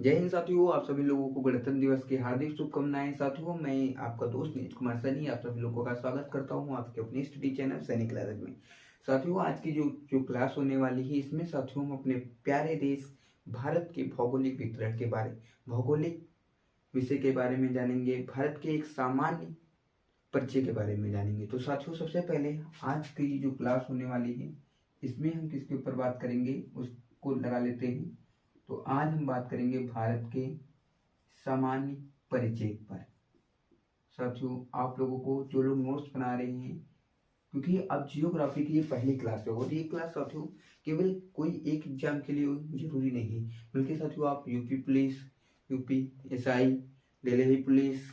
जय हिंद साथियों, आप सभी लोगों को गणतंत्र दिवस की हार्दिक शुभकामनाएं। साथियों, मैं आपका दोस्त नीरज कुमार सैनी आप सभी लोगों का स्वागत करता हूं आपके अपने स्टडी चैनल सैनिक क्लासेज में। साथियों, आज की जो जो क्लास होने वाली है, इसमें साथियों हम अपने प्यारे देश भारत के भौगोलिक वितरण के बारे भौगोलिक विषय के बारे में जानेंगे। भारत के एक सामान्य परिचय के बारे में जानेंगे। तो साथियों, सबसे पहले आज की जो क्लास होने वाली है, इसमें हम किसके ऊपर बात करेंगे उसको लगा लेते हैं। तो आज हम बात करेंगे भारत के सामान्य परिचय पर। साथियों, आप लोगों को जो लोग नोट्स बना रहे हैं, क्योंकि अब जियोग्राफी की ये पहली क्लास है और ये क्लास साथियों केवल कोई एक एग्जाम के लिए जरूरी नहीं, बल्कि साथियों आप UP police, UP SI, Delhi police,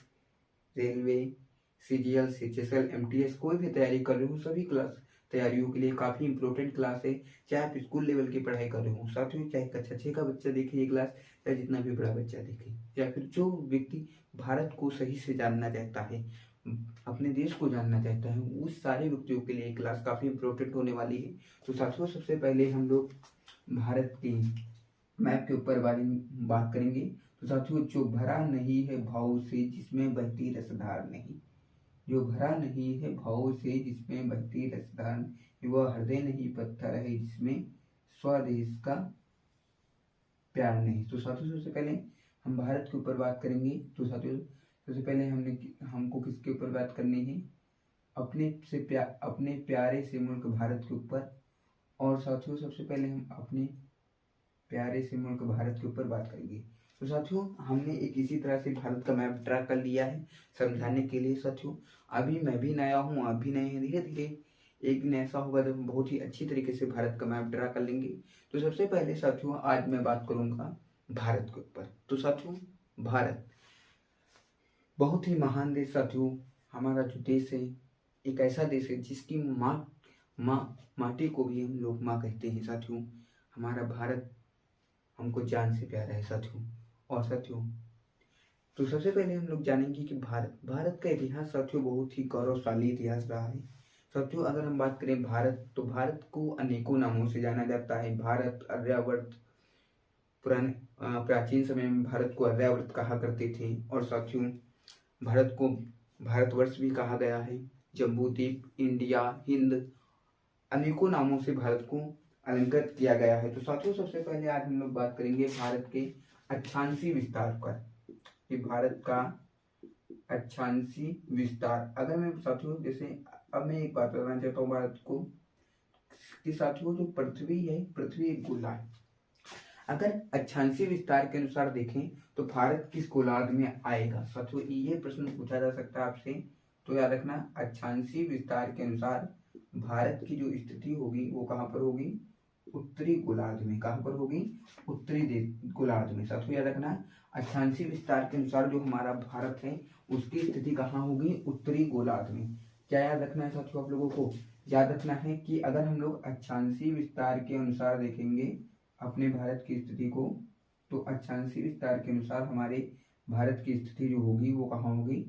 railway, CGL, CHSL, MTS कोई भी तैयारी कर रहे हो, सभी क्लास तैयारियों के लिए काफ़ी इंपॉर्टेंट क्लास है। चाहे आप स्कूल लेवल की पढ़ाई कर रहे हो साथियों, चाहे कक्षा 6 का बच्चा देखे ये क्लास, चाहे जितना भी बड़ा बच्चा देखे, या फिर जो व्यक्ति भारत को सही से जानना चाहता है, अपने देश को जानना चाहता है, उस सारे व्यक्तियों के लिए ये क्लास काफ़ी इंपॉर्टेंट होने वाली है। तो साथियों, सबसे पहले हम लोग भारत की मैप के ऊपर बात करेंगे। तो साथियों, जो भरा नहीं है भाव से जिसमें बहती रसधार नहीं, जो भरा नहीं है भाव से जिसमें बहती रसधार, वह हृदय नहीं पत्थर है जिसमें स्वदेश का प्यार नहीं। तो साथियों, सबसे पहले हम भारत के ऊपर बात करेंगे। तो साथियों, सबसे पहले हमको किसके ऊपर बात करनी है? अपने प्यारे से मुल्क भारत के ऊपर। और साथियों, सबसे पहले हम अपने प्यारे से मुल्क भारत के ऊपर बात करेंगे। तो साथियों, हमने एक इसी तरह से भारत का मैप ड्रा कर लिया है समझाने के लिए। साथियों, अभी मैं भी नया हूँ, आप भी नए हैं, धीरे धीरे एक दिन ऐसा होगा जब हम बहुत ही अच्छी तरीके से भारत का मैप ड्रा कर लेंगे। तो सबसे पहले साथियों, आज मैं बात करूंगा भारत के ऊपर। तो साथियों, भारत बहुत ही महान देश। साथियों, हमारा जो देश है एक ऐसा देश है जिसकी माटी को भी हम लोग माँ कहते हैं। साथियों, हमारा भारत हमको जान से प्यारा है साथियों। और साथियों, तो सबसे पहले हम लोग जानेंगे कि भारत का इतिहास साथियों बहुत ही गौरवशाली इतिहास रहा है। साथियों, अगर हम बात करें भारत, तो भारत को अनेकों नामों से जाना जाता है। भारत, आर्यावर्त, पुराने प्राचीन समय में भारत को आर्यावर्त कहा करते थे। और साथियों, भारत को भारतवर्ष भी कहा गया है, जम्बूद्वीप, इंडिया, हिंद, अनेकों नामों से भारत को अलंकृत किया गया है। तो साथियों, सबसे पहले आज हम लोग बात करेंगे भारत के अक्षांशीय विस्तार पर, कि भारत का अक्षांशीय विस्तार। अगर मैं साथियों, जैसे अब मैं एक बात बताना चाहता हूँ भारत को, कि साथियों जो पृथ्वी है, पृथ्वी एक गोला है। अगर अक्षांशीय विस्तार के अनुसार देखें तो भारत किस गोलार्ध में आएगा? साथियों, ये प्रश्न पूछा जा सकता है आपसे, तो याद रखना, अक्षांशीय विस्तार के अनुसार भारत की जो स्थिति होगी वो कहाँ पर होगी? उत्तरी गोलार्ध में। कहाँ पर होगी? उत्तरी गोलार्ध में। साथियों, याद रखना, अक्षांशीय विस्तार के अनुसार जो हमारा भारत है उसकी स्थिति कहाँ होगी? उत्तरी गोलार्ध में। क्या याद रखना है साथियों? आप लोगों को याद रखना है कि अगर हम लोग अक्षांशीय विस्तार के अनुसार देखेंगे अपने भारत की स्थिति को, तो अक्षांशीय विस्तार के अनुसार हमारे भारत की स्थिति जो होगी वो कहाँ होगी?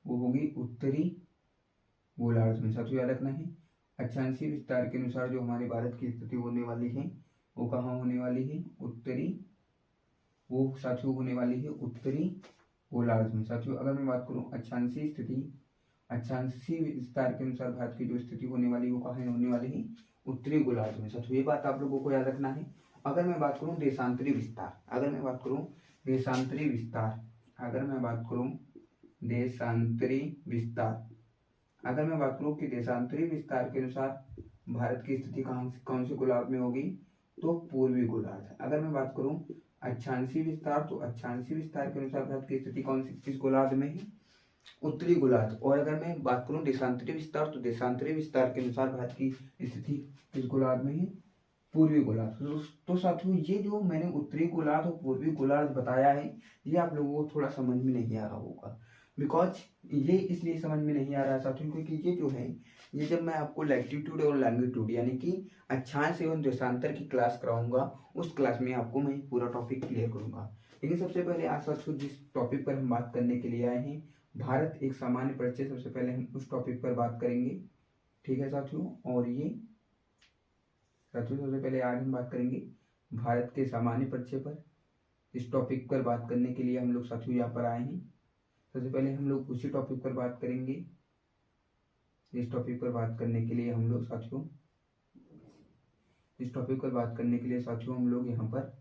वो होगी उत्तरी गोलार्ध में। साथियों, याद रखना है, अक्षांशीय विस्तार के अनुसार जो हमारे भारत की स्थिति होने वाली है वो कहाँ होने वाली है? वो साथियों होने वाली है उत्तरी गोलार्ध में। साथियों, अगर मैं बात करूं अक्षांशीय विस्तार के अनुसार भारत की जो स्थिति होने वाली है वो कहाँ होने वाली है? उत्तरी गोलार्ध में। साथियों, ये बात आप लोगों को याद रखना है। अगर मैं बात करूं देशांतरी विस्तार, अगर मैं बात करूं देशांतरी विस्तार अगर मैं बात करूं देशांतरी विस्तार अगर मैं बात करूं कि देशांतरी विस्तार के अनुसार भारत की स्थिति कौन से गोलार्ध में होगी? तो पूर्वी गोलार्ध। अगर मैं बात करूं अक्षांशीय विस्तार, तो अक्षांशीय विस्तार के अनुसार भारत की स्थिति किस गोलार्ध में है? उत्तरी गोलार्ध। और अगर मैं बात करूं देशांतरी विस्तार, तो देशांतरी विस्तार के अनुसार भारत की स्थिति किस गोलार्ध में है? पूर्वी गोलार्ध। तो साथियों, ये जो मैंने उत्तरी गोलार्ध और पूर्वी गोलार्ध बताया है, ये आप लोगों को थोड़ा समझ में नहीं आ रहा होगा। बिकॉज ये इसलिए समझ में नहीं आ रहा साथियों, क्योंकि ये जो है, ये जब मैं आपको लैटिट्यूड और लैंगिट्यूड यानी कि अक्षांश एवं देशांतर की क्लास कराऊंगा, उस क्लास में आपको मैं पूरा टॉपिक क्लियर करूंगा। लेकिन सबसे पहले आज साथियों जिस टॉपिक पर हम बात करने के लिए आए हैं, भारत एक सामान्य परिचय, सबसे पहले हम उस टॉपिक पर बात करेंगे। ठीक है साथियों, और ये साथियों सबसे पहले आज हम बात करेंगे भारत के सामान्य परिचय पर। इस टॉपिक पर बात करने के लिए हम लोग साथियों यहाँ पर आए हैं। सबसे पहले हम लोग उसी टॉपिक पर बात करेंगे। इस टॉपिक पर बात करने के लिए हम लोग साथियों हम लोग यहाँ पर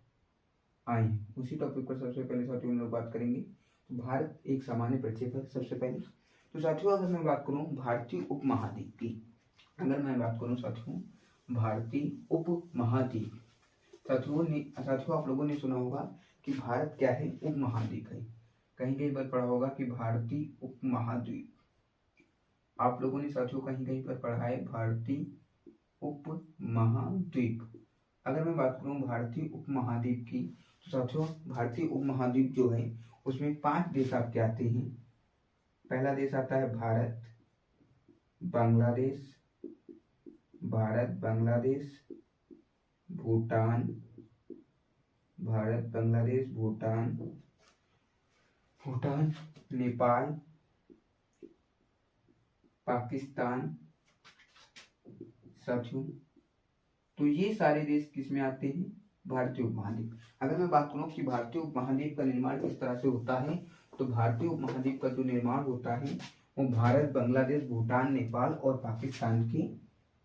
आए हैं। उसी टॉपिक पर सबसे पहले साथियों हम लोग बात करेंगे। तो भारत एक सामान्य परिचय पर सबसे पहले तो साथियों अगर मैं बात करूँ भारतीय उपमहाद्वीप की, अगर मैं बात करूँ साथियों भारतीय उपमहाद्वीप, साथियों आप लोगों ने सुना होगा कि भारत क्या है, उपमहाद्वीप है। कहीं कहीं पर पढ़ा होगा कि भारतीय उपमहाद्वीप, आप लोगों ने साथियों कहीं कहीं पर पढ़ा है भारतीय उपमहाद्वीप। अगर मैं बात करूं भारतीय उपमहाद्वीप की, तो साथियों भारतीय उपमहाद्वीप जो है उसमें 5 देश आपके आते हैं। पहला देश आता है भारत बांग्लादेश भूटान, नेपाल, पाकिस्तान। साथियों तो ये सारे देश किस में आते हैं, भारतीय उपमहाद्वीप। अगर मैं बात करूं कि भारतीय उपमहाद्वीप का निर्माण किस तरह से होता है, तो भारतीय उपमहाद्वीप का जो निर्माण होता है वो भारत, बांग्लादेश, भूटान, नेपाल और पाकिस्तान के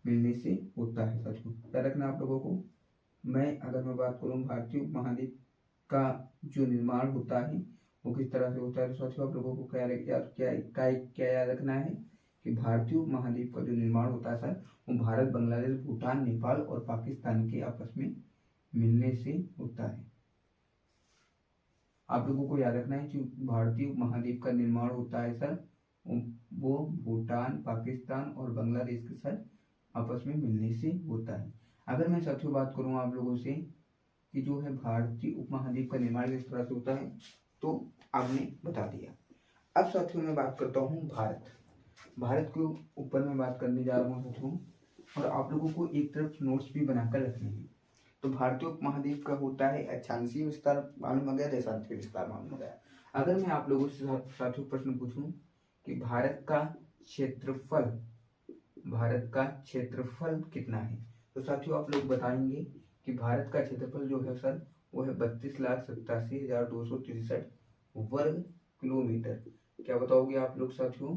मिलने से होता है। साथियों क्या रखना आप लोगों को, अगर मैं बात करूं भारतीय उपमहाद्वीप का जो निर्माण होता है वो किस तरह से होता है, तो साथियों आप लोगों को क्या याद रखना है कि भारतीय उपमहाद्वीप का जो निर्माण होता है सर वो भारत, बांग्लादेश, भूटान, नेपाल और पाकिस्तान के आपस में मिलने से होता है। आप लोगों को याद रखना है कि भारतीय उपमहाद्वीप का निर्माण होता है सर वो भूटान, पाकिस्तान और बांग्लादेश के साथ आपस में मिलने से होता है। अगर मैं साथियों बात करूं आप लोगों से कि जो है भारतीय उपमहाद्वीप का निर्माण किस तरह से होता है, तो आपने बता दिया। अब साथियों मैं बात करता हूँ भारत के ऊपर मैं बात करने जा रहा हूँ साथियों, और आप लोगों को एक तरफ नोट्स भी बनाकर रखने हैं। तो भारतीय उपमहाद्वीप का होता है अक्षांशीय विस्तार मालूम हो गया, देशांतरीय विस्तार मालूम हो गया। अगर मैं आप लोगों से साथियों प्रश्न पूछूं कि भारत का क्षेत्रफल कितना है, तो साथियों आप लोग बताएंगे कि भारत का क्षेत्रफल जो है सर वो है 32,87,263 वर्ग किलोमीटर। क्या बताओगे आप लोग साथियों,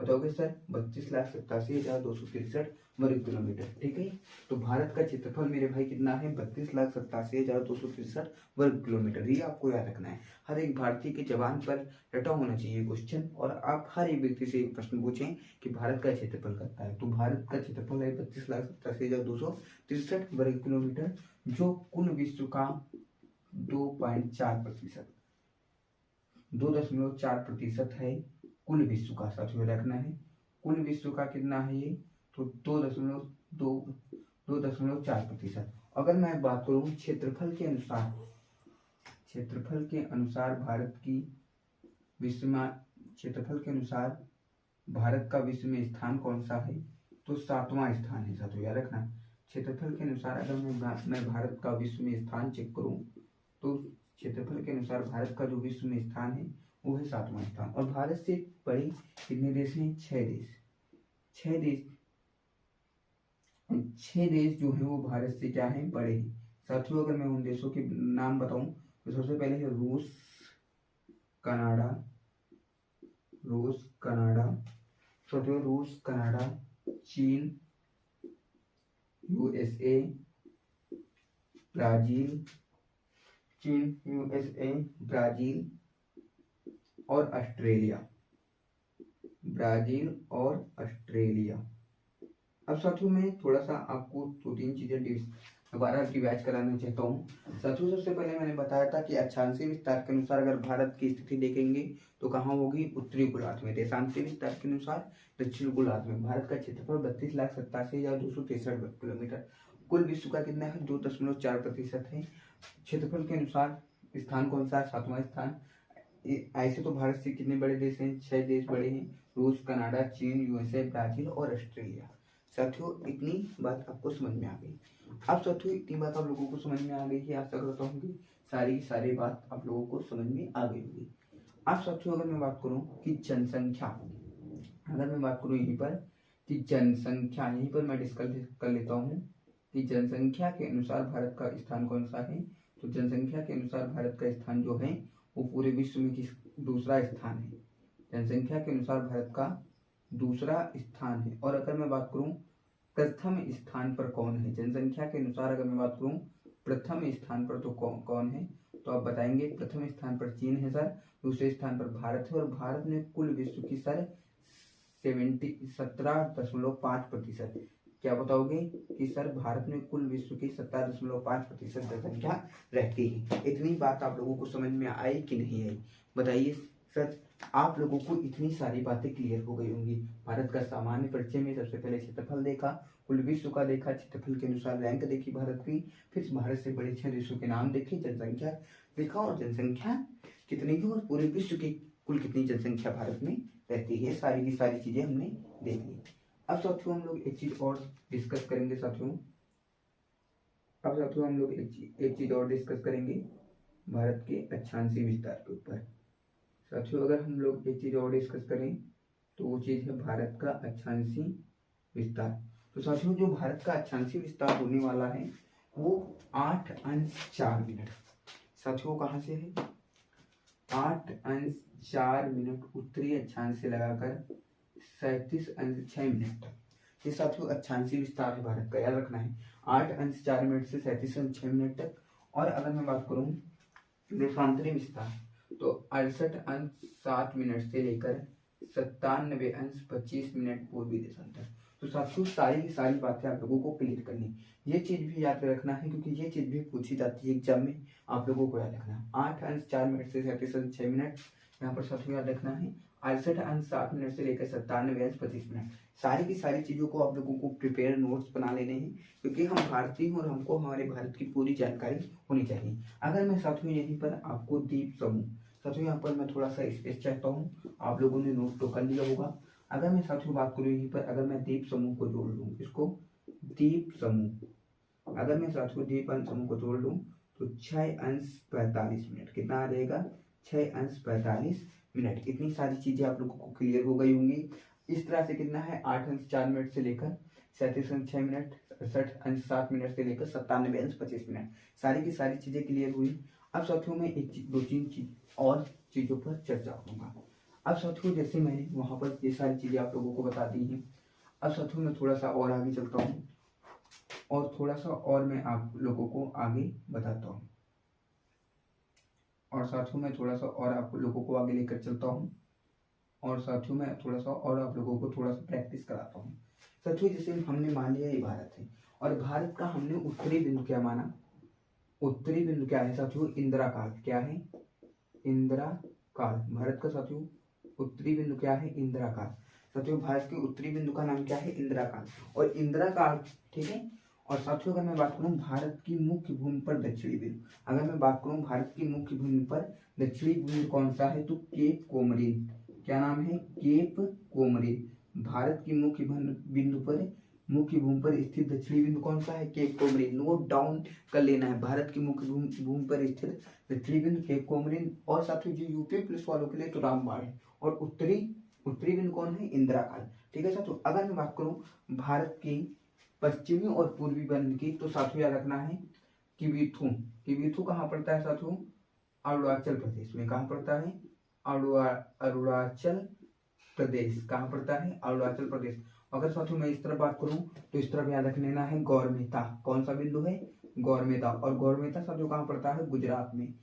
बताओगे सर 32,87,263 वर्ग किलोमीटर। ठीक है, तो भारत का क्षेत्रफल मेरे भाई कितना है, 32,87,263 वर्ग किलोमीटर। ये आपको याद रखना है, हर एक भारतीय के जबान पर रटा होना चाहिए क्वेश्चन, और आप हर एक व्यक्ति से प्रश्न पूछें कि भारत का क्षेत्रफल कितना है। तो भारत का क्षेत्रफल है 32,87,263 वर्ग किलोमीटर, जो कुल विश्व का 2.4% है कुल विश्व का। साथियों रखना है कुल विश्व का कितना है ये, तो 2.4%। अगर मैं बात करूं क्षेत्रफल के अनुसार भारत की विश्व में, क्षेत्रफल के अनुसार भारत का विश्व में स्थान कौन सा है, तो 7वां स्थान है। साथियों याद रखना, क्षेत्रफल के अनुसार अगर मैं भारत का विश्व में स्थान चेक करूं, तो क्षेत्रफल के अनुसार भारत का जो विश्व में स्थान है वो है 7वां स्थान। और भारत से बड़े कितने देश हैं, 6 देश जो है वो भारत से क्या है, बड़े हैं। साथियों अगर मैं उन देशों के नाम बताऊं तो सबसे पहले है रूस, कनाडा, चीन, यूएसए, ब्राजील और ऑस्ट्रेलिया। अब साथियों मैं थोड़ा सा आपको 2-3 चीजें दोबारा रिवाइज कराना चाहता हूँ। साथियों सबसे पहले मैंने बताया था कि अक्षांशीय विस्तार के अनुसार अगर भारत की स्थिति देखेंगे तो कहाँ होगी, उत्तरी गोलार्ध में। देशांतरीय विस्तार के अनुसार दक्षिण गोलार्ध में। भारत का क्षेत्रफल 32,87,263 वर्ग किलोमीटर। कुल विश्व का कितना है, 2.4% है। क्षेत्रफल के अनुसार स्थान कौन सा है, 7वां स्थान। ऐसे तो भारत से कितने बड़े देश हैं, 6 देश बड़े हैं, रूस, कनाडा, चीन, यूएसए, ब्राजील और ऑस्ट्रेलिया। साथियों इतनी बात आपको समझ में आ गई। अब साथियों इतनी बात आप लोगों को समझ में आ गई है, आशा करता हूँ कि सारी बात आप लोगों को समझ में आ गई होगी। अब साथियों अगर मैं बात करूँ कि जनसंख्या, यहीं पर मैं डिस्कस कर लेता हूँ कि जनसंख्या के अनुसार भारत का स्थान कौन सा है, तो जनसंख्या के अनुसार भारत का स्थान जो है वो पूरे विश्व में दूसरा स्थान है। जनसंख्या के अनुसार भारत का दूसरा स्थान है। और अगर मैं बात करूं प्रथम स्थान पर कौन है, जनसंख्या के अनुसार अगर मैं बात करूं प्रथम स्थान पर तो कौन है, तो आप बताएंगे प्रथम स्थान पर चीन है सर, दूसरे स्थान पर भारत है, और भारत में कुल विश्व की सर 17.5%। क्या बताओगे कि सर भारत में कुल विश्व की 17.5% जनसंख्या रहती है। इतनी बात आप लोगों को समझ में आई कि नहीं आई, बताइए सर। आप लोगों को इतनी सारी बातें क्लियर हो गई होंगी। भारत का सामान्य परिचय में सबसे पहले क्षेत्रफल देखा, कुल विश्व का देखा, क्षेत्रफल के अनुसार रैंक देखी भारत की, फिर भारत से बड़े 6 देशों के नाम देखे, जनसंख्या देखा और जनसंख्या कितनी है और पूरे विश्व की कुल कितनी जनसंख्या भारत में रहती है, सारी की सारी चीजें हमने देख ली। अब साथियों हम लोग एक चीज और डिस्कस करेंगे साथियों। अब साथियों हम लोग एक चीज और डिस्कस करेंगे भारत के अक्षांशीय विस्तार के ऊपर। साथियों अगर हम लोग एक चीज और डिस्कस करें तो वो चीज है भारत का अक्षांशीय विस्तार। तो साथियों जो भारत का अक्षांशीय विस्तार होने वाला है वो 8 अंश 4 मिनट। साथियों कहाँ से है? 8 अंश 4 मिनट उत्तरी अक्षांश से लगाकर 37 अंश 6 मिनट तक, ये साथियों अक्षांशीय विस्तार है भारत का, याद रखना है। 8 अंश 4 मिनट से 37 अंश 6 मिनट तक। और अगर मैं बात करूं देशांतरी विस्तार तो 68 अंश 7 मिनट से लेकर 97 अंश 25 मिनट पूर्वी देशांतर। तो साथियों सारी की सारी बातें आप लोगों को क्लियर करनी, ये चीज भी याद रखना है क्योंकि ये चीज भी पूछी जाती है एग्जाम में, आप लोगों को याद रखना है। 8 अंश 4 मिनट से 37 अंश 6 मिनट, यहाँ पर साथियों याद रखना है 68 अंश 7 मिनट से लेकर 97 अंश 25 मिनट। सारी की सारी चीजों को आप लोगों को प्रिपेयर नोट्स बना लेने हैं क्योंकि हम भारतीय हैं और हमको हमारे भारत की पूरी जानकारी होनी चाहिए। अगर मैं साथियों यहीं पर आपको द्वीप समूह, साथियों यहाँ पर मैं थोड़ा सा स्पेस चाहता हूँ, आप लोगों ने नोट तो कर लिया होगा। अगर मैं साथियों बात करूँ यहीं पर, अगर मैं द्वीप समूह को जोड़ लूँ, इसको द्वीप समूह, अगर मैं साथियों द्वीप समूह को जोड़ लूँ तो 6 अंश 45 मिनट, कितना आ जाएगा? 6 अंश 45 मिनट। इतनी सारी चीजें आप लोगों को क्लियर हो गई होंगी। इस तरह से कितना है 8 अंश 4 मिनट से लेकर 37 अंश 6 मिनट, 68 अंश 7 मिनट से लेकर 97 अंश 25 मिनट, सारी की सारी चीजें क्लियर हुई। अब साथियों में एक 2-3 चीज और चीजों पर चर्चा करूंगा। अब साथियों जैसे मैंने वहां पर ये सारी चीजें आप लोगों को बता दी हैं, अब साथियों मैं थोड़ा सा और आगे चलता हूँ और थोड़ा सा और मैं आप लोगों को आगे बताता हूँ, और साथियों मैं थोड़ा सा और आप लोगों को आगे लेकर चलता हूँ, और साथियों मैं थोड़ा सा और आप लोगों को थोड़ा सा प्रैक्टिस कराता हूँ। साथियों जैसे हमने मान लिया ये भारत है और भारत का हमने उत्तरी बिंदु क्या माना? उत्तरी बिंदु क्या है साथियों? इंदिरा काल। क्या है? इंदिरा काल। भारत का साथियों उत्तरी बिंदु क्या है? इंदिरा काल। साथियों भारत के उत्तरी बिंदु का नाम क्या है? इंदिरा काल। और इंदिरा काल, ठीक है। और साथियों अगर मैं बात करूं भारत की मुख्य भूमि पर दक्षिणी बिंदु, अगर मैं बात करूं भारत की मुख्य भूमि पर दक्षिणी बिंदु कौन सा है? तो केप कोमरिन। क्या नाम है? केप कोमरिन। भारत की मुख्य बिंदु पर, मुख्य भूमि पर स्थित दक्षिणी बिंदु कौन सा है? केप कोमरिन। नोट डाउन कर लेना है, भारत की मुख्य भूमि पर स्थित दक्षिणी बिंदु केप कोमरिन। और साथियों जो यूपी पुलिस वालों के लिए तो रामबाण है, और उत्तरी बिंदु कौन है? इंदिरा काल। ठीक है साथियों। अगर मैं बात करूं भारत की पश्चिमी और पूर्वी बंद की, तो साथियों याद रखना है किबिथु। किबिथु कहाँ पड़ता है साथियों? अरुणाचल प्रदेश में। कहाँ पड़ता है? अरुणाचल प्रदेश। कहाँ पड़ता है? अरुणाचल प्रदेश। अगर साथियों मैं इस तरफ बात करूं तो इस तरफ याद रख लेना है गौरमेता। कौन सा बिंदु है? गौरमेता। और गौरमेता साथियों कहाँ पड़ता है? गुजरात में।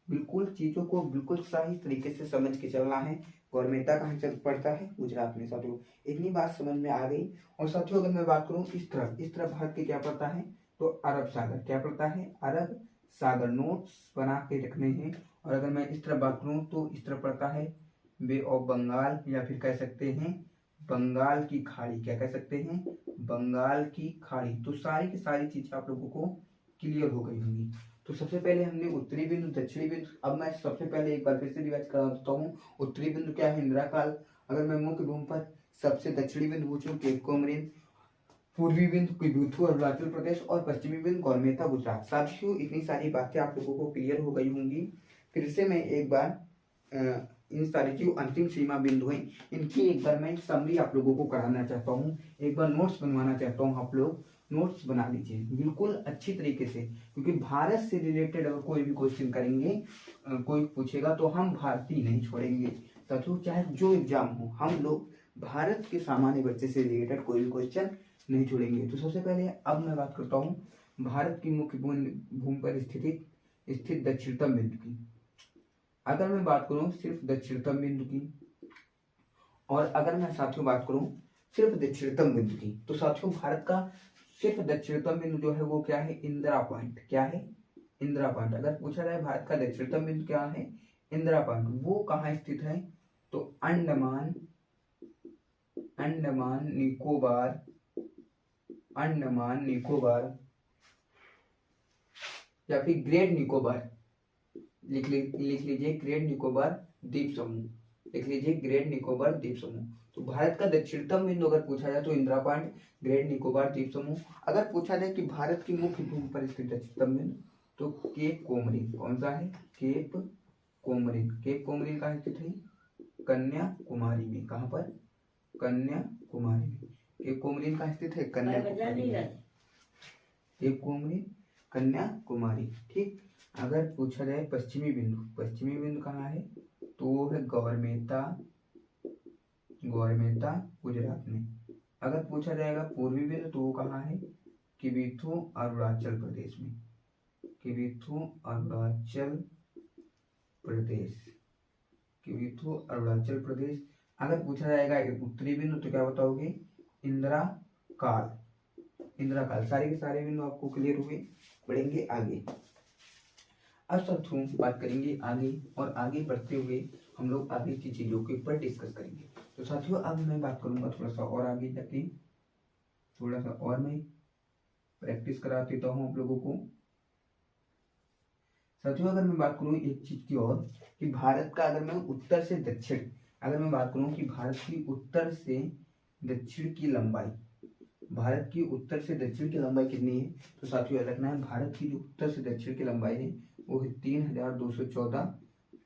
बिल्कुल चीजों को बिल्कुल सही तरीके से समझ के चलना है। गौरमेता कहाँ चल पड़ता है? गुजरात में। साथियों इतनी बात समझ में आ गई। और साथियों अगर मैं बात करूं इस तरफ भारत के क्या पड़ता है? तो अरब सागर। क्या पड़ता है? अरब सागर। नोट्स बना के रखने हैं। और अगर मैं इस तरफ बात करूं तो इस तरफ पड़ता है बे ऑफ बंगाल, या फिर कह सकते हैं बंगाल की खाड़ी। क्या कह सकते हैं? बंगाल की खाड़ी। तो सारी की सारी चीजें आप लोगों को क्लियर हो गई होंगी। तो सबसे पहले हमने उत्तरी बिंदु, दक्षिणी बिंदु, अब मैं सबसे पहले एक बार फिर से रिवाइज करा देता हूँ। उत्तरी बिंदु क्या है? इंदिरा काल। अगर मैं मुख्य भूमि पर सबसे दक्षिणी बिंदु पूछूं केप कोमरिन, पूर्वी बिंदु किबिथु अरुणाचल प्रदेश, और पश्चिमी बिंदु गौरमेता गुजरात। साथियों इतनी सारी बातें आप लोगों को क्लियर हो गई होंगी। फिर से मैं एक बार इन सारी जो अंतिम सीमा बिंदु हैं इनकी एक बार मैं समरी आप लोगों को कराना चाहता हूँ, एक बार नोट्स बनवाना चाहता हूँ। आप लोग नोट्स बना लीजिए बिल्कुल अच्छी तरीके से, क्योंकि भारत से रिलेटेड अगर कोई भी क्वेश्चन करेंगे, कोई पूछेगा तो हम भारतीय नहीं छोड़ेंगे साथियों, चाहे जो एग्जाम हो हम लोग भारत के सामान्य बच्चे से रिलेटेड कोई भी क्वेश्चन नहीं छोड़ेंगे। तो सबसे पहले अब मैं बात करता हूँ भारत की मुख्य भूमि पर स्थित दक्षिणतम बिंदु की। अगर मैं बात करूं सिर्फ दक्षिणतम बिंदु की, और अगर मैं साथियों बात करूं सिर्फ दक्षिणतम बिंदु की, तो साथियों भारत का सिर्फ दक्षिणतम बिंदु जो है वो क्या है, इंदिरा पॉइंट। क्या है, इंदिरा पॉइंट। अगर पूछा जाए भारत का दक्षिणतम बिंदु क्या है, इंदिरा पॉइंट, वो कहाँ स्थित है, तो अंडमान निकोबार या फिर ग्रेट निकोबार, लिख लीजिए ग्रेट निकोबार द्वीप समूह, लिख लीजिए ग्रेट निकोबार द्वीप समूह। तो भारत का दक्षिणतम बिंदु अगर पूछा जाए तो इंदिरा पॉइंट, ग्रेट निकोबार द्वीप समूह। अगर पूछा जाए कि भारत की मुख्य भूमि पर स्थित दक्षिणतम बिंदु, तो केप कोमरिन। कौन सा है, केप कोमरिन। केप कोमरिन कहाँ स्थित है, कन्याकुमारी में। कहाँ पर, कन्याकुमारी में। केप कोमरिन कहाँ स्थित है, कन्याकुमारी में। केप कोमरिन कन्याकुमारी, ठीक। अगर पूछा जाए पश्चिमी बिंदु कहाँ है, तो वो है गौरमेता गुजरात में। अगर पूछा जाएगा पूर्वी बिंदु तो वो कहाँ है, किबिथु अरुणाचल प्रदेश में। किबिथु अरुणाचल प्रदेश। अगर पूछा जाएगा उत्तरी बिंदु तो क्या बताओगे, इंदिरा काल। सारे के सारे बिंदु आपको क्लियर हुए। बढ़ेंगे आगे। अब साथियों बात करेंगे आगे, और आगे बढ़ते हुए हम लोग आगे की चीजों के ऊपर डिस्कस करेंगे। तो साथियों अब मैं बात करूंगा थोड़ा सा और आगे जाके, थोड़ा सा और मैं प्रैक्टिस करा देता हूँ आप लोगों को। साथियों अगर मैं बात करूँ एक चीज की और, कि भारत का अगर मैं उत्तर से दक्षिण, अगर मैं बात करूँ कि भारत की उत्तर से दक्षिण की लंबाई, भारत की उत्तर से दक्षिण की लंबाई कितनी है, तो साथियों याद रखना है भारत की जो उत्तर से दक्षिण की लंबाई है वो है 3214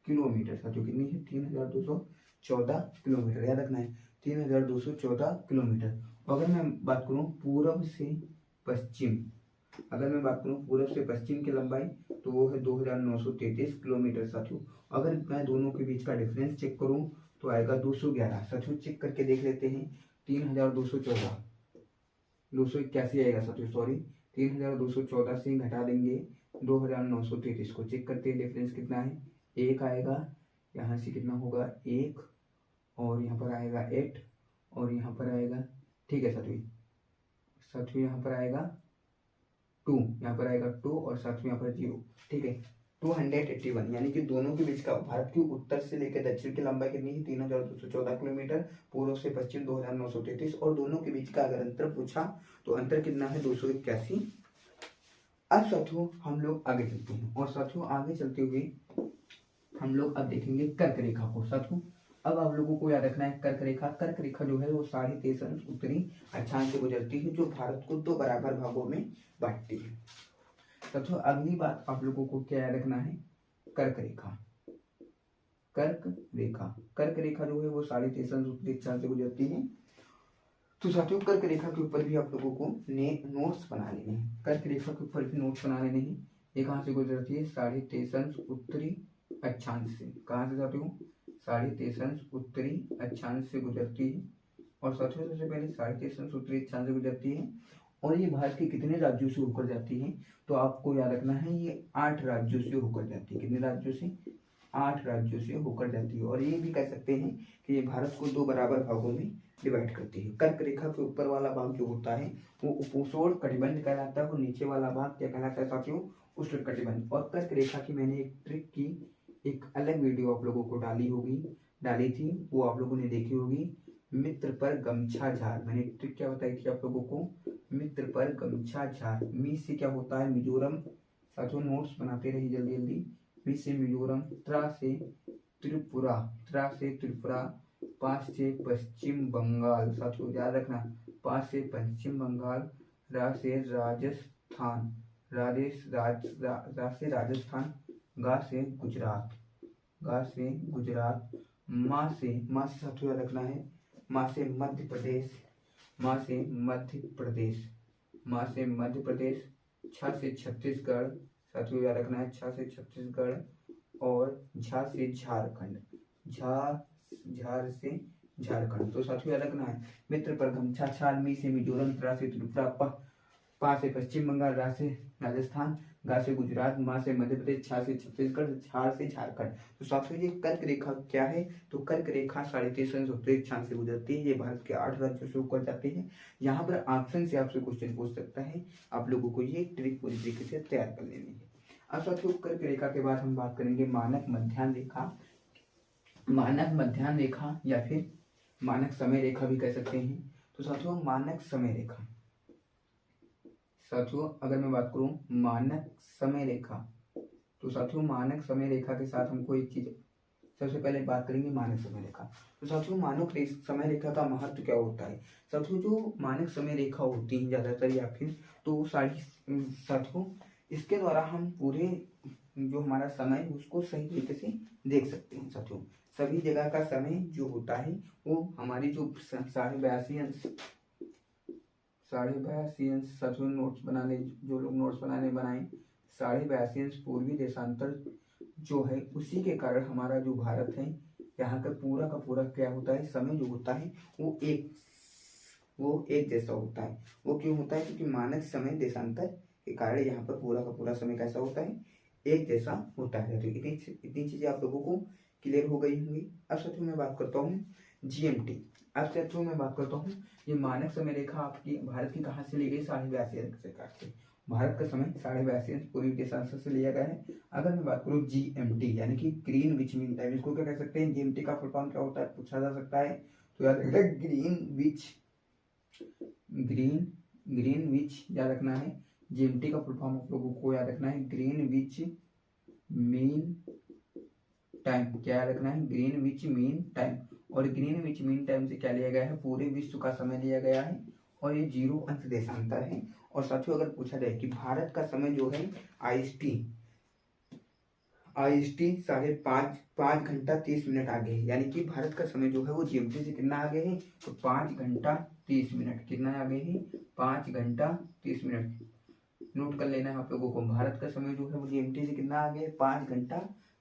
किलोमीटर। साथियों कितनी है, 3214 किलोमीटर। याद रखना है 3214 किलोमीटर। अगर मैं बात करूं पूर्व से पश्चिम, अगर मैं बात करूं पूर्व से पश्चिम की लंबाई, तो वो है 2933 किलोमीटर। साथियों अगर मैं दोनों के बीच का डिफरेंस चेक करूं तो आएगा 211। साथियों चेक करके देख लेते हैं, 3214 281 आएगा साथियों, सॉरी 3214 से घटा देंगे 2933 को, चेक करते हैं डिफरेंस कितना है, 1 आएगा। यहाँ से कितना होगा 1, और यहाँ पर आएगा 8, और यहाँ पर आएगा, ठीक है साथियों यहाँ पर आएगा 2, यहाँ पर आएगा 2, और साथियों यहाँ पर 0, ठीक है 281। यानी कि दोनों के बीच का भारत की उत्तर से लेकर दक्षिण की लंबाई कितनी है, 3214 किलोमीटर, पूर्व से पश्चिम 2933, और दोनों के बीच का अगर अंतर पूछा तो अंतर कितना है, 281। अब साथियों हम लोग आगे चलते हैं, और साथियों आगे चलते हुए हम लोग अब देखेंगे कर्क रेखा को। साथियों अब आप लोगों को याद रखना है कर्क रेखा जो है वो 23.5 अंश उत्तरी अक्षांश से गुजरती है, जो भारत को 2 बराबर भागों में बांटती है। साथियों अगली बात आप लोगों को क्या याद रखना है, कर्क रेखा जो है वो 23.5 अंश उत्तरी अक्षांश से गुजरती है। तो साथियों कर्क रेखा के ऊपर भी आप लोगों को नोट्स बना लेने हैं, कर्क रेखा के ऊपर भी नोट्स बना लेने हैं। ये कहाँ से गुजरती है, 23.5 अंश उत्तरी अक्षांश से। कहाँ से साथियों, 23.5 अंश उत्तरी अक्षांश से गुजरती है। और साथियों सबसे पहले 23.5 अंश उत्तरी अक्षांश से गुजरती है, और ये भारत के कितने राज्यों से होकर जाती है, तो आपको याद रखना है ये 8 राज्यों से होकर जाती है। कितने राज्यों से, 8 राज्यों से होकर जाती है। और ये भी कह सकते हैं कि ये भारत को 2 बराबर भागों में डिवाइड करती है। कर्क रेखा के ऊपर वाला भाग जो होता है वो उपोष्ण कटिबंध कहलाता है, और नीचे वाला भाग क्या कहलाता है साथियों, उष्ण कटिबंध। और कर्क रेखा की मैंने एक ट्रिक की एक अलग वीडियो आप लोगों को डाली थी, वो आप लोगों ने देखी होगी, मित्र पर गमछा झार। मैंने ट्रिक क्या बताई थी आप लोगों को, मित्र पर गमछा झार। मी से क्या होता है, मिजोरम। साथियों नोट्स बनाते रहिए जल्दी जल्दी। मी से मिजोरम, त्रा से त्रिपुरा, पा से पश्चिम बंगाल। साथियों याद रखना, पा से पश्चिम बंगाल, रा से राजस्थान, रा से राजस्थान, गा से गुजरात, माँ से साथियों याद रखना है, माँ से मध्य प्रदेश, माँ से मध्य प्रदेश, छ से छत्तीसगढ़, साथियों याद रखना है, छ से छत्तीसगढ़, और झा से झारखंड, झार से झारखंड। तो साथियों याद रखना है मित्र प्रथम, छा छाल, मी से मिजोरम, त्रा से त्रिपुरा, पा से पश्चिम बंगाल, रा से राजस्थान, गा से गुजरात, माँ से मध्य प्रदेश, छा से छत्तीसगढ़, झार से झारखंड। तो साथियों ये कर्क रेखा क्या है? तो कर्क रेखा 23.73 से गुजरती है। ये भारत के 8 राज्यों से होकर जाती है। यहाँ पर ऑप्शन से आपसे क्वेश्चन पूछ सकता है, आप लोगों को ये ट्रिक पूरी तरीके से तैयार कर लेनी है। अब साथियों कर्क रेखा के बाद हम बात करेंगे मानक मध्याह्न रेखा। मानक मध्याह्न रेखा या फिर मानक समय रेखा भी कह सकते हैं। तो साथियों मानक समय रेखा, साथियों अगर मैं बात करूं मानक समय रेखा, तो साथियों मानक समय रेखा के साथ हमको एक चीज सबसे पहले बात करेंगे मानक समय रेखा। तो साथियों मानक समय रेखा का महत्व क्या होता है? साथियों जो मानक समय रेखा होती है ज्यादातर या फिर तो सारी साथियों इसके द्वारा हम पूरे जो हमारा समय है उसको सही तरीके से देख सकते हैं। साथियों सभी जगह का समय जो होता है वो हमारी जो 82.5 अंश साथियों नोट्स बनाने जो लोग नोट्स बनाए 82.5 अंश पूर्वी देशांतर जो है उसी के कारण हमारा जो भारत है यहाँ का पूरा क्या होता है, समय जो होता है वो एक जैसा होता है। वो क्यों होता है? क्योंकि मानक समय देशांतर के कारण यहाँ पर पूरा का पूरा समय कैसा होता है, एक जैसा होता है। तो इतनी चीजें आप लोगों को क्लियर हो गई होंगी। अब साथियों मैं बात करता हूँ GMT। अब साथियों मैं बात करता हूँ ये मानक समय रेखा आपकी भारत की कहाँ से ली गई? 82.5 अंश से काट के भारत का समय 82.5 अंश पूर्वी देशांतर से लिया गया है। अगर मैं बात करूँ GMT यानी कि ग्रीनविच मीन टाइम, इसको क्या कह सकते हैं? GMT का फुल फॉर्म क्या होता है पूछा जा सकता है। तो याद रखना ग्रीनविच याद रखना है। GMT का फुल फॉर्म आप लोगों को याद रखना है ग्रीनविच मीन टाइम। क्या याद रखना है? Greenwich mean time. और ग्रीनविच मीन टाइम से क्या लिया गया है? पूरे विश्व का समय लिया गया है और ये 0 अंश देशांतर है। और साथियों अगर पूछा जाए कि भारत का समय जो है IST 5 घंटा 30 मिनट आगे है, यानी कि भारत का समय जो है वो GMT से कितना आगे है? तो 5 घंटा 30 मिनट। कितना आगे है? 5 घंटा 30 मिनट। नोट कर लेना है आप लोगों को, भारत का समय जो है वो GMT से कितना आगे है? 5 घंटा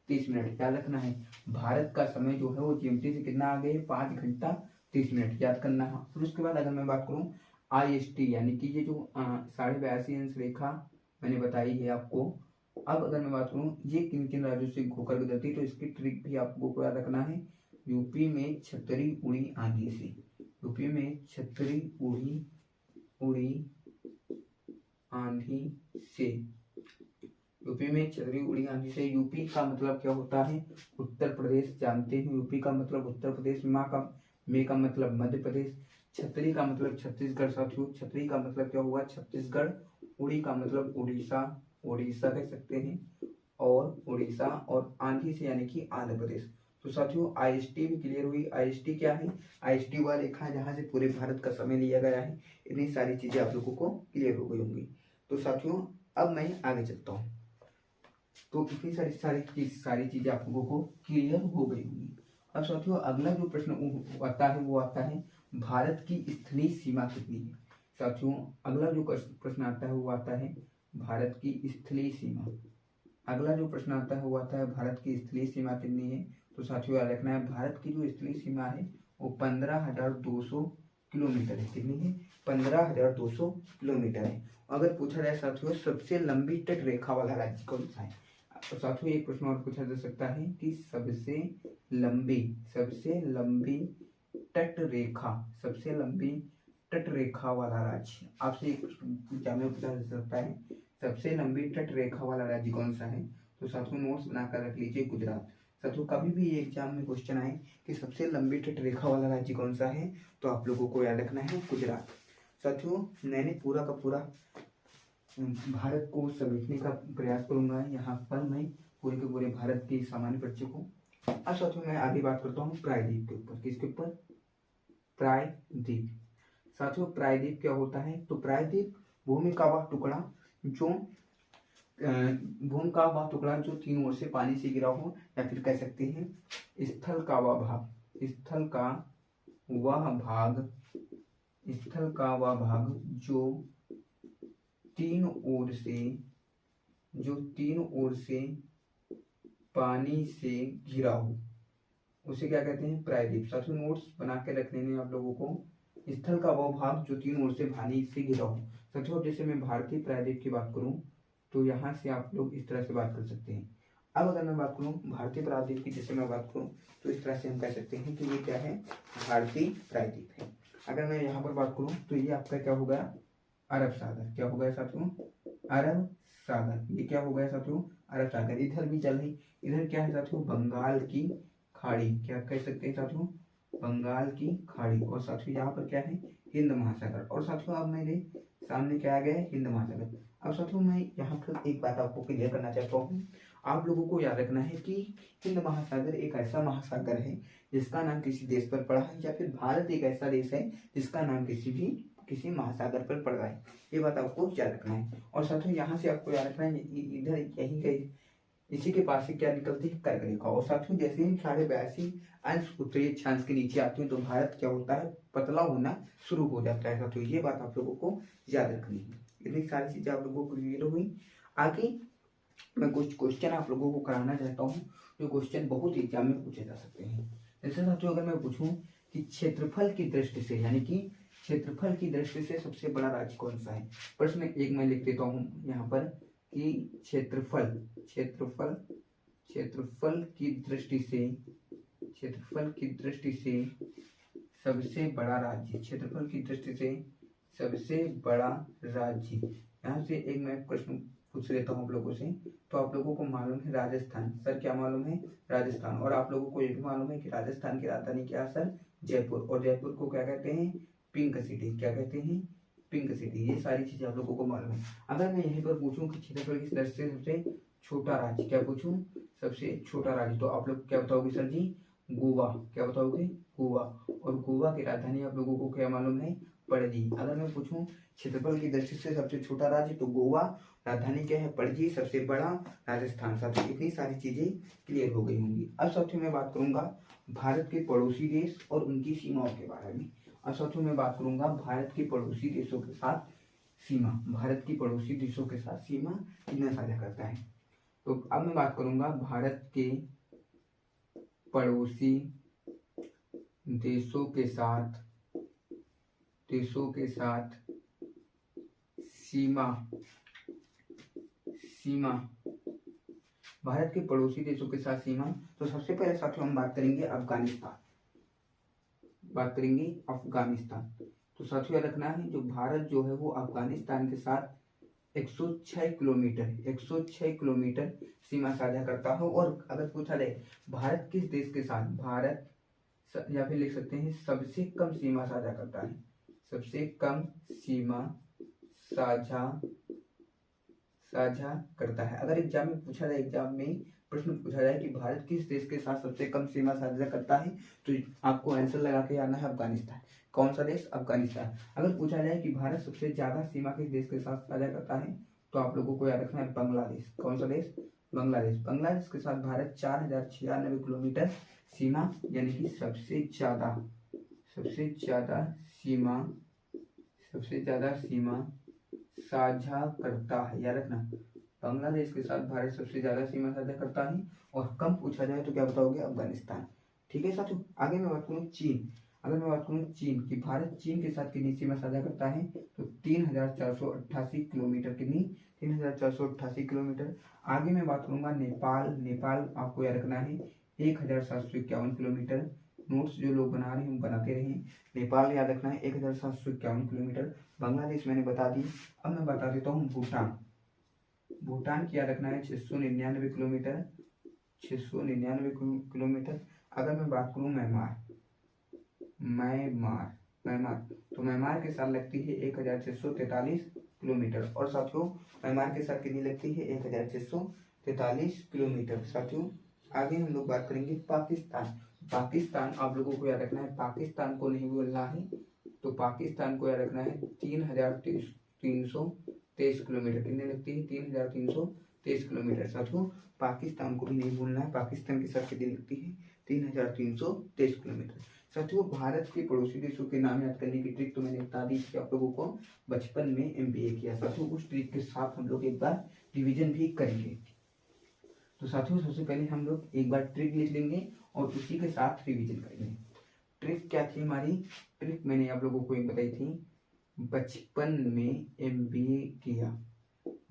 30 मिनट। याद रखना है भारत का समय जो है वो GMT से कितना आगे है? 5 घंटा 30 मिनट याद करना है। फिर उसके बाद अगर मैं बात करूँ IST यानी कि ये जो 82.5 अंश रेखा मैंने बताई है आपको। अब अगर मैं बात करूँ ये किन किन राज्यों से होकर गुजरती है, तो इसकी ट्रिक भी आपको याद रखना है। यूपी में छतरी उड़ी आंधी से, यूपी में छतरी उड़ी आंधी से, यूपी में छतरी उड़ी आंधी से। यूपी का मतलब क्या होता है? उत्तर प्रदेश। जानते हैं यूपी का मतलब उत्तर प्रदेश, मे का मतलब मध्य प्रदेश, छतरी का मतलब छत्तीसगढ़। साथियों छतरी का मतलब क्या हुआ? छत्तीसगढ़। उड़ी का मतलब उड़ीसा कह सकते हैं, और उड़ीसा, और आंधी से यानी कि आंध्र प्रदेश। तो साथियों IST भी क्लियर हुई। IST क्या है? IST वह रेखा है जहाँ से पूरे भारत का समय लिया गया है। इतनी सारी चीजें आप लोगों को क्लियर हो गई होंगी। तो साथियों अब मैं आगे चलता हूँ। तो इतनी सारी चीजें आप लोगों को क्लियर हो गई होंगी। अब साथियों अगला जो प्रश्न आता है वो आता है भारत की स्थलीय सीमा कितनी है। साथियों अगला जो प्रश्न आता है वो आता है भारत की स्थलीय सीमा। अगला जो प्रश्न आता है वो आता है भारत की स्थलीय सीमा कितनी है। तो साथियों याद रखना है भारत की जो स्थलीय सीमा है वो 15,200 किलोमीटर है। कितनी है? 15,200 किलोमीटर है। अगर पूछा जाए साथियों सबसे लंबी तट रेखा वाला राज्य कौन सा है, तो साथियों एक प्रश्न और पूछा जा सकता है कि सबसे लंबी सबसे लंबी तट रेखा वाला राज्य, आपसे एक एग्जाम में पूछा जा सकता है सबसे लंबी तट रेखा वाला राज्य कौन सा है। तो साथियों नोट्स बनाकर रख लीजिए गुजरात। साथियों कभी भी एग्जाम में क्वेश्चन आए कि सबसे लंबी तट रेखा वाला राज्य कौन सा है, तो आप लोगों को याद रखना है गुजरात। साथियों मैंने पूरा का पूरा भारत को समेटने का प्रयास करूंगा। यहाँ पर मैं पूरे के पूरे भारत के सामान्य परिचय को। अब साथियों मैं आगे बात करता हूँ प्रायद्वीप के ऊपर। किसके ऊपर? प्रायद्वीप। साथियों प्रायद्वीप क्या होता है? तो प्रायद्वीप भूमि का वह टुकड़ा जो 3 ओर से पानी से घिरा हो, या फिर कह सकते हैं स्थल का वह भाग जो तीन ओर से पानी से घिरा हो उसे क्या कहते हैं? प्रायद्वीप। साथियों नोट्स बना के रख लेने आप लोगों को। स्थल का वह भाग जो तीन ओर से पानी से घिरा हो। साथियों जैसे मैं भारतीय प्रायद्वीप की बात करूं तो यहाँ से आप लोग इस तरह से बात कर सकते हैं। अब अगर मैं बात करूं भारतीय प्रायद्वीप की, जैसे मैं बात करूं तो इस तरह से हम कह सकते हैं कि ये क्या है? भारतीय प्रायद्वीप है। अगर मैं यहाँ पर बात करूं तो ये आपका क्या हो गया? अरब सागर। क्या हो गया साथियों? अरब सागर। ये क्या हो गया साथियों? अरब सागर। इधर भी चल रही, इधर क्या है साथियों? बंगाल की खाड़ी। क्या कह सकते हैं साथियों? बंगाल की खाड़ी। और साथियों यहाँ पर क्या है? हिंद महासागर। और साथियों अब मेरे सामने क्या आ गया है? हिंद महासागर। अब साथियों मैं यहाँ पर एक बात आपको क्लियर करना चाहता हूँ। आप लोगों को याद रखना है कि हिंद महासागर एक ऐसा महासागर है जिसका नाम किसी देश पर पड़ा है, या फिर भारत एक ऐसा देश है जिसका नाम किसी महासागर पर पड़ रहा है। ये बात आपको याद रखना है। और साथियों यहाँ से आपको याद रखना है इधर यही कहीं इसी के पास से क्या निकलती है? कर्क रेखा। और साथियों जैसे ही 82.5 अंश उत्तरी अक्षांश के नीचे आती है तो भारत क्या होता है? पतला होना शुरू हो जाता है। साथियों ये बात आप लोगों को याद रखनी है। इतनी सारी चीजें आप लोगों को क्लियर हुई। आगे मैं कुछ क्वेश्चन आप लोगों को कराना चाहता हूँ जो क्वेश्चन बहुत एग्जाम में पूछे जा सकते हैं। जैसे साथियों अगर मैं पूछूं कि क्षेत्रफल की दृष्टि से, यानी कि क्षेत्रफल की दृष्टि से सबसे बड़ा राज्य कौन सा है? प्रश्न एक मैं लिख देता हूँ यहाँ पर कि क्षेत्रफल की दृष्टि से सबसे बड़ा राज्य, क्षेत्रफल की दृष्टि से सबसे बड़ा राज्य। यहाँ से एक मैं प्रश्न पूछ लेता हूँ आप लोगों से। तो आप लोगों को मालूम है राजस्थान। सर क्या मालूम है? राजस्थान। और आप लोगों को ये भी मालूम है कि राजस्थान की राजधानी क्या है सर? जयपुर। और जयपुर को क्या कहते हैं? Pink city. क्या कहते हैं? Pink city. ये सारी चीजें आप लोगों को मालूम है। अगर मैं यहीं पर पूछूं कि क्षेत्रफल की दृष्टि से सबसे छोटा राज्य, क्या पूछूं? सबसे छोटा राज्य, तो आप लोग क्या बताओगे सर जी? गोवा। क्या बताओगे? गोवा। और गोवा की राजधानी आप लोगों को क्या मालूम है? पणजी। अगर मैं पूछूं क्षेत्रफल की दृष्टि से सबसे छोटा राज्य तो गोवा, राजधानी क्या है? पणजी, सबसे बड़ा राजस्थान। साथियों इतनी सारी चीजें क्लियर हो गई होंगी। अब साथियों मैं बात करूंगा भारत के पड़ोसी देश और उनकी सीमाओं के बारे में। अब साथियों मैं बात करूंगा भारत के पड़ोसी देशों के साथ सीमा। भारत की पड़ोसी देशों के साथ सीमा कितना साझा करता है? तो अब मैं बात करूंगा भारत के पड़ोसी देशों के साथ सीमा। भारत के पड़ोसी देशों के साथ सीमा। तो सबसे पहले साथियों हम बात करेंगे अफगानिस्तान। तो साथियों रखना है जो भारत जो है वो अफगानिस्तान के साथ 106 किलोमीटर सीमा साझा करता हो। और अगर पूछा जाए भारत किस देश के साथ, भारत या फिर लिख सकते हैं सबसे कम सीमा साझा करता है, सबसे कम सीमा साझा करता है। अगर एग्जाम में पूछा जाए, एग्जाम में प्रश्न पूछा जाए कि भारत किस देश के साथ सबसे कम सीमा साझा करता है तो आपको आंसर लगा के आना है अफगानिस्तान। कौन सा देश? अफगानिस्तान। अगर पूछा जाए कि भारत सबसे ज्यादा सीमा किस देश के साथ साझा करता है तो आप लोगों को याद रखना है बांग्लादेश। कौन सा देश? बांग्लादेश। बांग्लादेश के साथ भारत 4096 किलोमीटर सीमा, यानी कि सबसे ज्यादा सीमा साझा करता है। याद रखना बांग्लादेश के साथ भारत सबसे ज्यादा सीमा साझा करता है। और कम पूछा जाए तो क्या बताओगे? अफगानिस्तान। ठीक है साथियों। आगे मैं बात करूँ चीन। अगर मैं बात करूँ चीन की, भारत चीन के साथ कितनी सीमा साझा करता है तो 3488 किलोमीटर। कितनी? 3488 किलोमीटर। आगे मैं बात करूंगा नेपाल आपको याद रखना है 1751 किलोमीटर। नोट्स जो लोग बना रहे हैं बनाते रहे। नेपाल याद रखना है 1751 किलोमीटर। बांग्लादेश मैंने बता दी। अब मैं बता देता हूँ भूटान की याद रखना है 699 किलोमीटर। अगर मैं बात करूँ म्यांमार तो म्यांमार के साथ लगती है 1643 किलोमीटर। और साथियों म्यांमार के साथ कितनी लगती है? 1643 किलोमीटर। साथियों आगे हम लोग बात करेंगे पाकिस्तान आप लोगों को याद रखना है, पाकिस्तान को नहीं बोलना है। तो पाकिस्तान को याद रखना है 3323 किलोमीटर। कितनी लगती है? 3323 किलोमीटर। साथियों पाकिस्तान को भी नहीं भूलना है, पाकिस्तान के साथ कितनी लगती है? 3323 किलोमीटर। साथियों भारत के पड़ोसी देशों के नाम याद करने की ट्रिक तो मैंने बता दी थी आप लोगों को बचपन में एमबीए किया। साथियों उस ट्रिक के साथ हम लोग एक बार रिवीजन भी करेंगे। तो साथियों सबसे पहले हम लोग एक बार ट्रिक लिख लेंगे और उसी के साथ रिवीजन करेंगे। ट्रिक क्या थी हमारी? ट्रिक मैंने आप लोगों को एक बताई थी, बचपन में एमबीए किया,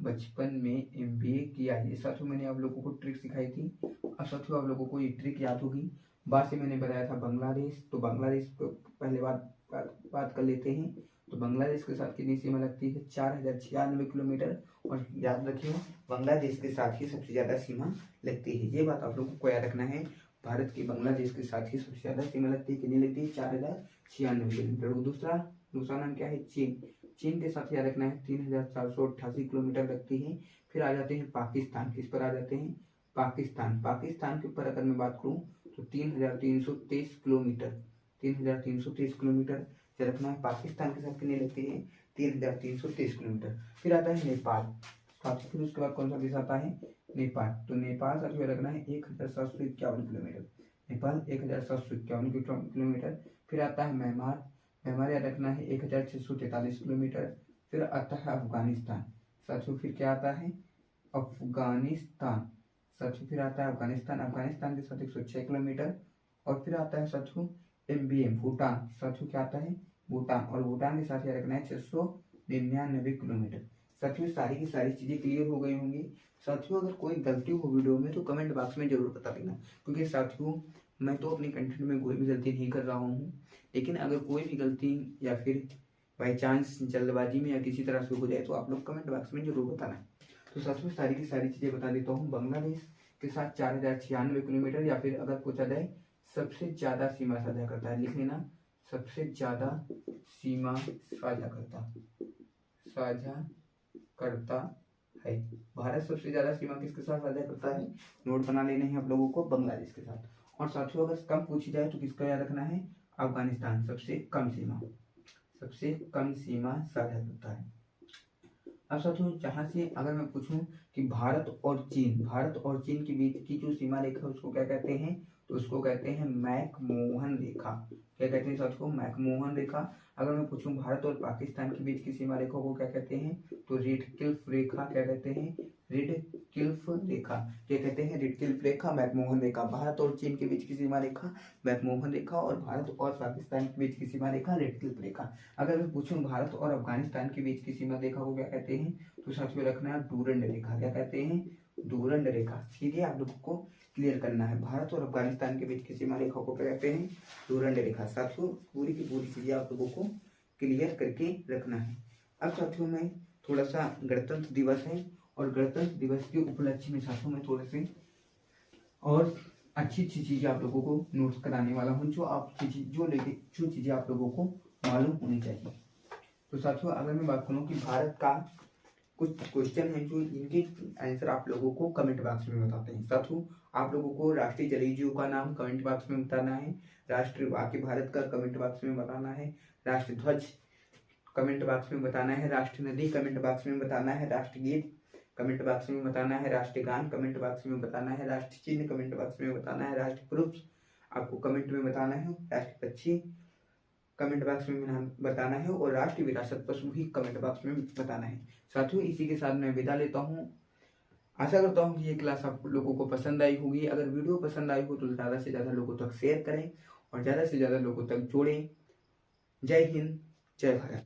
बचपन में एमबीए किया। ये साथियों मैंने आप लोगों को ट्रिक सिखाई थी। अब साथियों आप लोगों को ये ट्रिक याद होगी। बाद से मैंने बताया था बांग्लादेश, तो बांग्लादेश को पहले बात कर लेते हैं। तो बांग्लादेश के साथ कितनी सीमा लगती है? 4096 किलोमीटर। और याद रखिए बांग्लादेश के साथ ही सबसे ज्यादा सीमा लगती है, ये बात आप लोगों को याद रखना है। भारत की बांग्लादेश के साथ ही सबसे ज्यादा सीमा लगती है, कितनी लगती है? 4096 किलोमीटर। दूसरा नाम क्या है? चीन। चीन के साथ याद रखना है 3488 किलोमीटर लगती है। फिर आ जाते हैं पाकिस्तान। किस पर आ जाते हैं? पाकिस्तान। पाकिस्तान के ऊपर अगर मैं बात करूं तो 3323 किलोमीटर, 3323 किलोमीटर याद रखना है। पाकिस्तान के साथ कितनी लगती है? 3323 किलोमीटर। फिर आता है नेपाल। फिर उसके बाद कौन सा देश आता है? नेपाल। तो नेपाल साथ में रखना है 1751 किलोमीटर, नेपाल 1751 किलोमीटर। फिर आता है म्यांमार। म्यांमार याद रखना है 1643 किलोमीटर। फिर आता है अफगानिस्तान। साथियों फिर क्या आता है? अफगानिस्तान। साथियों फिर आता है अफगानिस्तान। अफगानिस्तान के साथ 106 किलोमीटर। और फिर आता है साथियों एमबीएम, भूटान। साथियों क्या आता है? भूटान। और भूटान के साथ याद रखना है 699 किलोमीटर। साथियों सारी की सारी चीजें क्लियर हो गई होंगी। साथियों अगर कोई गलती हो वीडियो में तो कमेंट बॉक्स में जरूर बता देना, क्योंकि साथियों मैं तो अपनी कंटेंट में कोई भी गलती नहीं कर रहा हूँ, लेकिन अगर कोई भी गलती या फिर बाई चांस जल्दबाजी में या किसी तरह से हो जाए तो आप लोग कमेंट बॉक्स में जरूर बताना। तो साथियों सारी की सारी चीजें बता देता हूँ। बांग्लादेश के साथ 4096 किलोमीटर, या फिर अगर पूछा जाए सबसे ज्यादा सीमा साझा करता है, लिख लेना सबसे ज्यादा सीमा साझा करता है। भारत सबसे ज्यादा सीमा किसके साथ साझा करता है? नोट बना लेने हैं आप लोगों को, बांग्लादेश के साथ। और साथियों अगर कम पूछी जाए तो किसका याद रखना है? अफगानिस्तान सबसे कम सीमा साझा करता है। अब साथियों जहां से अगर मैं पूछूं कि भारत और चीन के बीच की जो सीमा रेखा उसको क्या कहते हैं? तो उसको कहते हैं मैकमोहन रेखा। क्या कहते हैं साथियों? मैकमोहन रेखा। अगर मैं पूछूं भारत और पाकिस्तान के बीच की सीमा रेखा को क्या कहते हैं? तो रेडक्लिफ रेखा। क्या कहते हैं? रेडक्लिफ रेखा। क्या कहते हैं? रेडक्लिफ रेखा, मैकमोहन रेखा। भारत और चीन के बीच की सीमा रेखा मैकमोहन रेखा, और भारत और पाकिस्तान के बीच की सीमा रेखा रेडक्लिफ रेखा। अगर मैं पूछूं भारत और अफगानिस्तान के बीच की सीमा रेखा को क्या कहते हैं? तो साथियों रखना है डूरंड रेखा। क्या कहते हैं? डूरंड रेखा। ठीक है, आप लोगों को क्लियर करना है। भारत और अफगानिस्तान के बीच की सीमा रेखा को क्या कहते हैं? डूरंड रेखा। साथियों पूरी की पूरी चीजें आप लोगों को क्लियर करके रखना है। अब साथियों में थोड़ा सा गणतंत्र दिवस है, और गणतंत्र दिवस के उपलक्ष्य में साथियों में थोड़े से और अच्छी चीजें आप लोगों को नोट्स कराने वाला हूँ, जो चीजें आप लोगों को मालूम होनी चाहिए। तो साथियों अगर मैं बात करूँ कि भारत का कुछ क्वेश्चन है जो इनके आंसर आप लोगों को कमेंट बॉक्स में बताते हैं। साथियों आप लोगों को राष्ट्रीय जलीय जीव का नाम कमेंट बॉक्स में बताना है, राष्ट्रीय वाक्य भारत का कमेंट बॉक्स में बताना है, राष्ट्रीय ध्वज कमेंट बॉक्स में बताना है, राष्ट्रीय नदी कमेंट बॉक्स में बताना है, राष्ट्रीय गीत कमेंट बॉक्स में बताना है, राष्ट्रीय गान कमेंट बॉक्स में बताना है, राष्ट्रीय चिन्ह कमेंट बॉक्स में बताना है, राष्ट्रीय पुरुष आपको कमेंट में बताना है, राष्ट्रीय पक्षी कमेंट बॉक्स में बताना है, और राष्ट्रीय विरासत पशु भी कमेंट बॉक्स में बताना है। साथियों इसी के साथ मैं विदा लेता हूँ। आशा करता हूँ कि ये क्लास आप लोगों को पसंद आई होगी। अगर वीडियो पसंद आई हो तो ज़्यादा से ज़्यादा लोगों तक शेयर करें और ज़्यादा से ज़्यादा लोगों तक जोड़ें। जय हिंद, जय भारत।